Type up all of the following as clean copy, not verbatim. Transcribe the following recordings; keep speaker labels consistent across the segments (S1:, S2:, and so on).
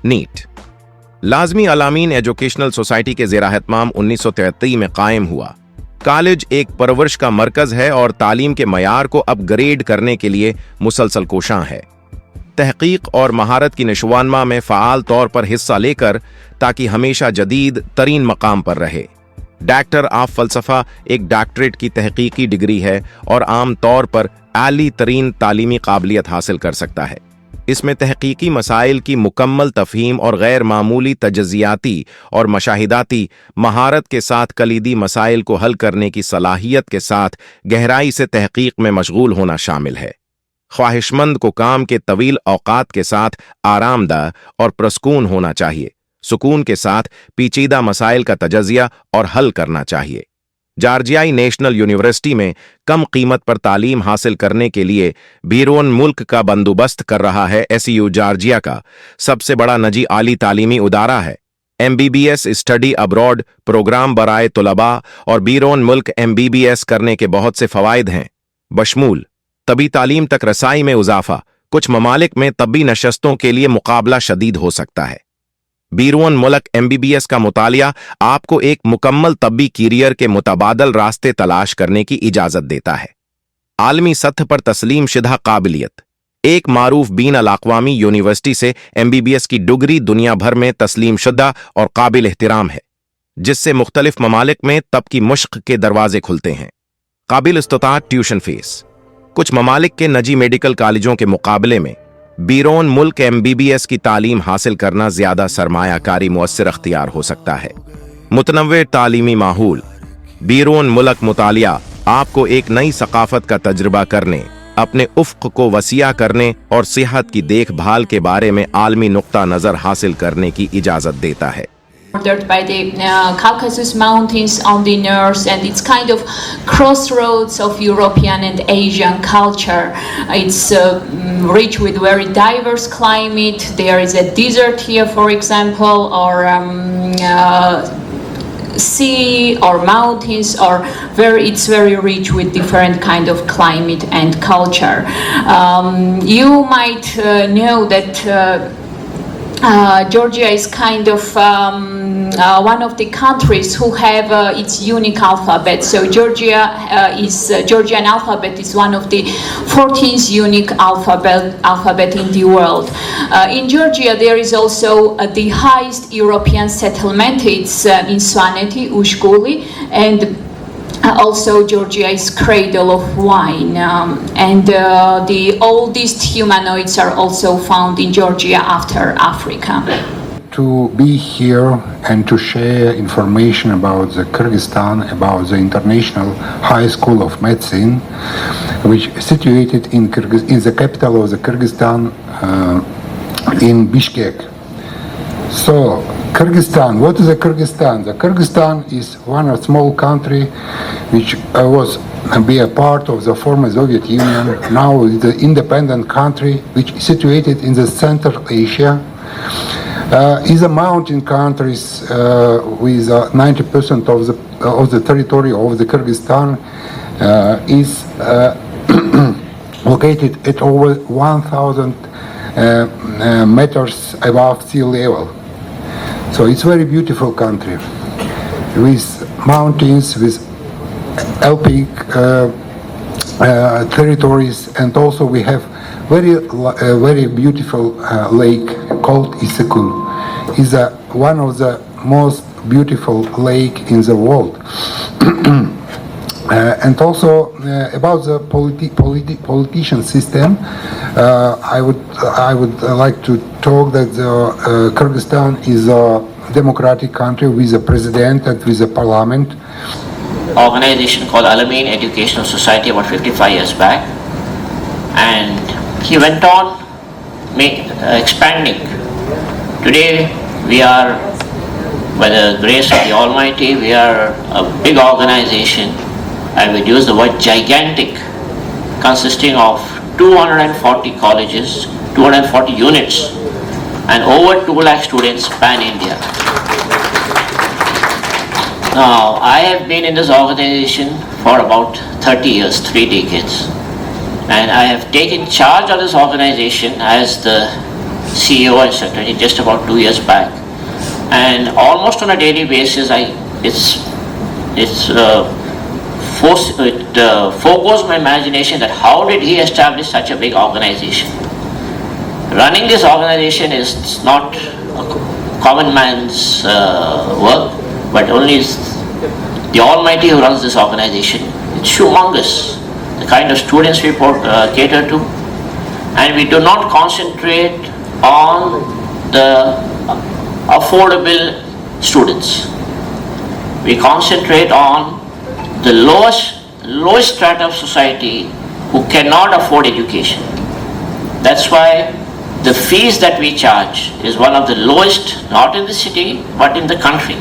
S1: NEET लाजमी Alamin educational society के ज़ेर एहतमाम 1933 में कायम हुआ। कॉलेज एक परवरिश का मरकज है और तालीम के मयार को अपग्रेड करने के लिए मुसलसल कोशां है। तहकीक और महारत की नशोआनमा में फ़ाल तौर पर हिस्सा लेकर ताकि हमेशा जदीद तरीन मकाम पर रहे। डॉक्टर ऑफ फ़लसफ़ा एक डॉक्टरेट की तहकीकी डिग्री है और आम तौर पर आली तरीन तालीमी काबिलियत हासिल कर सकता है। इसमें तहकीकी मसाइल की मुकम्मल तफ़हीम और गैर मामूली तजज़ियाती और मशाहिदाती महारत के साथ कलीदी मसाइल को हल करने की सलाहियत के साथ गहराई से तहकीक में मशगूल होना शामिल है। ख्वाहिशमंद को काम के तवील औकात के साथ आरामदा और प्रसकून होना चाहिए। सुकून के साथ पेचीदा मसाइल का तजज़िया और हल करना चाहिए। जॉर्जियाई नेशनल यूनिवर्सिटी में कम कीमत पर तालीम हासिल करने के लिए बीरून मुल्क का बंदोबस्त कर रहा है। एसयू जॉर्जिया का सबसे बड़ा निजी आली तालीमी उदारा है। MBBS स्टडी अब्रॉड प्रोग्राम बराए तुलबा और बीरून मुल्क MBBS करने के बहुत से फ़वाइद हैं, बशमूल तबी तालीम तक रसाई में इजाफा। कुछ ममालिक में तबी नशस्तों के लिए मुकाबला शदीद हो सकता है। बीरून मुल्क MBBS का मुतालिया आपको एक मुकम्मल तब्बी कैरियर के मुतबादल रास्ते तलाश करने की इजाज़त देता है। आलमी सतह पर तस्लीम शुदा काबिलियत एक मारूफ बीन अल-अक़वामी यूनिवर्सिटी से MBBS की डिग्री दुनिया भर में तस्लीम शुदा और काबिल एहतराम है, जिससे मुख्तलिफ ममालिक में तब की मुश्क के दरवाजे खुलते हैं। काबिल इस्तिताअत ट्यूशन फीस कुछ ममालिक के निजी मेडिकल कॉलेजों के मुकाबले में बीरून मुल्क MBBS की तालीम हासिल करना ज्यादा सरमायाकारी मुअस्सिर अख्तियार हो सकता है। मुतनव्वे तालीमी माहौल बीरून मुल्क मुतालिया आपको एक नई सकाफत का तजुर्बा करने, अपने उफ्क को वसिया करने और सेहत की देखभाल के बारे में आलमी नुक्ता नजर हासिल करने की इजाजत देता है।
S2: Bordered by the Caucasus Mountains on the north, and it's kind of crossroads of European and Asian culture. It's rich with very diverse climate. There is a desert here, for example, or sea or mountains, or it's very rich with different kind of climate and culture. You might know that Georgia is kind of one of the countries who have its unique alphabet. So Georgian alphabet is one of the 14th unique alphabet in the world. In Georgia, there is also the highest European settlement. It's in Svaneti, Ushguli, and also Georgia is cradle of wine, and the oldest humanoids are also found in Georgia after Africa.
S3: To be here and to share information about the Kyrgyzstan, about the International High School of Medicine, which is situated in the capital of the Kyrgyzstan, in Bishkek. So, Kyrgyzstan, what is the Kyrgyzstan? The Kyrgyzstan is one small country which was be a part of the former Soviet Union. Now it's an independent country which is situated in the Central Asia. Is a mountain countries with 90% of the territory of the Kyrgyzstan is located at over 1,000 meters above sea level. So it's very beautiful country with mountains, with alpine territories, and also we have very beautiful lake called Issyk-Kul. Is one of the most beautiful lake in the world. And also about the politician system, I would like to talk that the Kyrgyzstan is a democratic country with a president and with a parliament.
S4: Organization called Alamein Educational Society about 55 years back, and he went on expanding. Today we are, by the grace of the Almighty, we are a big organization, and we use the word gigantic, consisting of 240 colleges, 240 units, and over 2 lakh students pan-India. Now, I have been in this organization for about 30 years, 3 decades, and I have taken charge of this organization as the CEO and secretary just about 2 years back, and almost on a daily basis, it focuses my imagination that how did he establish such a big organization? Running this organization is not a common man's work, but only the Almighty who runs this organization. It's humongous, the kind of students we cater to, and we do not concentrate on the affordable students. We concentrate on the lowest strata of society who cannot afford education. That's why the fees that we charge is one of the lowest, not in the city, but in the country.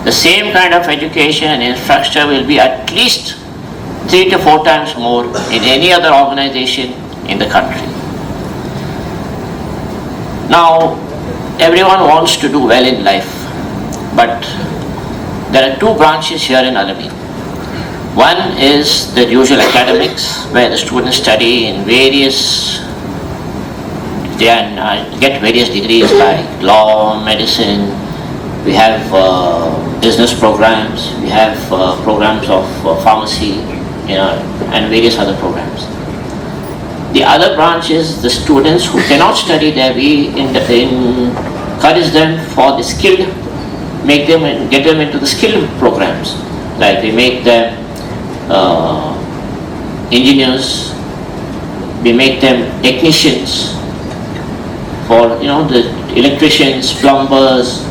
S4: The same kind of education and infrastructure will be at least 3 to 4 times more in any other organization in the country. Now, everyone wants to do well in life, but there are 2 branches here in Alameen. One is the usual academics, where the students study in get various degrees like law, medicine. We have business programs, we have programs of pharmacy, and various other programs. The other branch is the students who cannot study there. We encourage them for the skilled, get them into the skilled programs. Like we make them engineers, we make them technicians for the electricians, plumbers,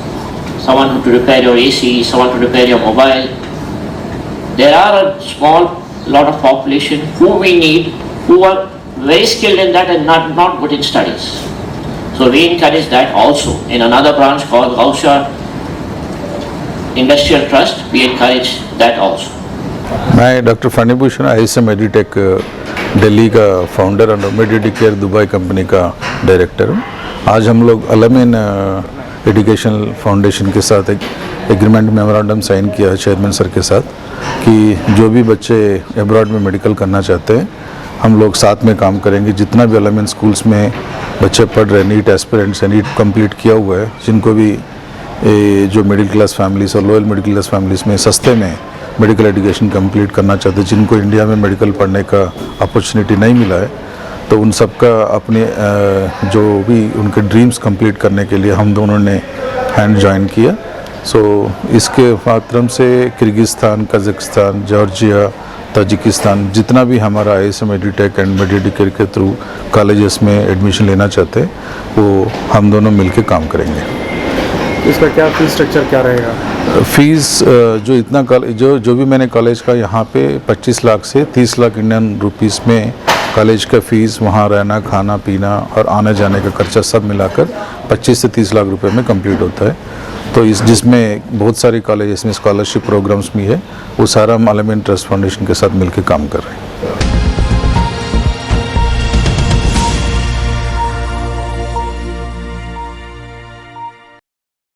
S4: someone to repair your AC, someone to repair your mobile. There are a small lot of population who we need, who are very skilled in that and not good in studies. So we encourage that also. In another branch called Gausha Industrial Trust, we encourage that also.
S5: मैं doctor Phanibhushan ISM Meditech Delhi का founder और Medicare Dubai company का director हूँ। आज हम लोग Alamin educational foundation के साथ एक एग्रीमेंट मेमोरेंडम साइन किया है चेयरमैन सर के साथ कि जो भी बच्चे एब्रॉड में मेडिकल करना चाहते हैं हम लोग साथ में काम करेंगे। जितना भी अलामीन स्कूल्स में बच्चे पढ़ रहे नीट एस्पिरेंट्स हैं, नीट कंप्लीट किया हुआ है, जिनको भी जो मिडिल क्लास फैमिलीज़ और लोअर मिडिल क्लास फैमिलीज़ में सस्ते में मेडिकल एजुकेशन कंप्लीट करना चाहते हैं, जिनको इंडिया में मेडिकल पढ़ने का अपॉर्चुनिटी नहीं मिला है, तो उन सब का अपने जो भी उनके ड्रीम्स कंप्लीट करने के लिए हम दोनों ने हैंड जॉइन किया। सो इसके माध्यम से किर्गिस्तान, कज़ाकिस्तान, जॉर्जिया, ताजिकिस्तान जितना भी हमारा ISM एडुटेक एंड मेडिकेयर के थ्रू कॉलेजेस में एडमिशन लेना चाहते हैं वो हम दोनों मिलकर काम करेंगे।
S6: इसका क्या फीस स्ट्रक्चर क्या रहेगा?
S5: फीस जो भी मैंने कॉलेज का यहाँ पे 25 लाख से 30 लाख इंडियन रुपीस में कॉलेज का फ़ीस, वहाँ रहना, खाना पीना और आने जाने का खर्चा सब मिलाकर 25 से 30 लाख रुपए में कंप्लीट होता है। तो जिसमें बहुत सारी कॉलेजेस में स्कॉलरशिप प्रोग्राम्स भी है, वो सारा हम अलामीन ट्रस्ट फाउंडेशन के साथ मिलकर काम कर रहे हैं।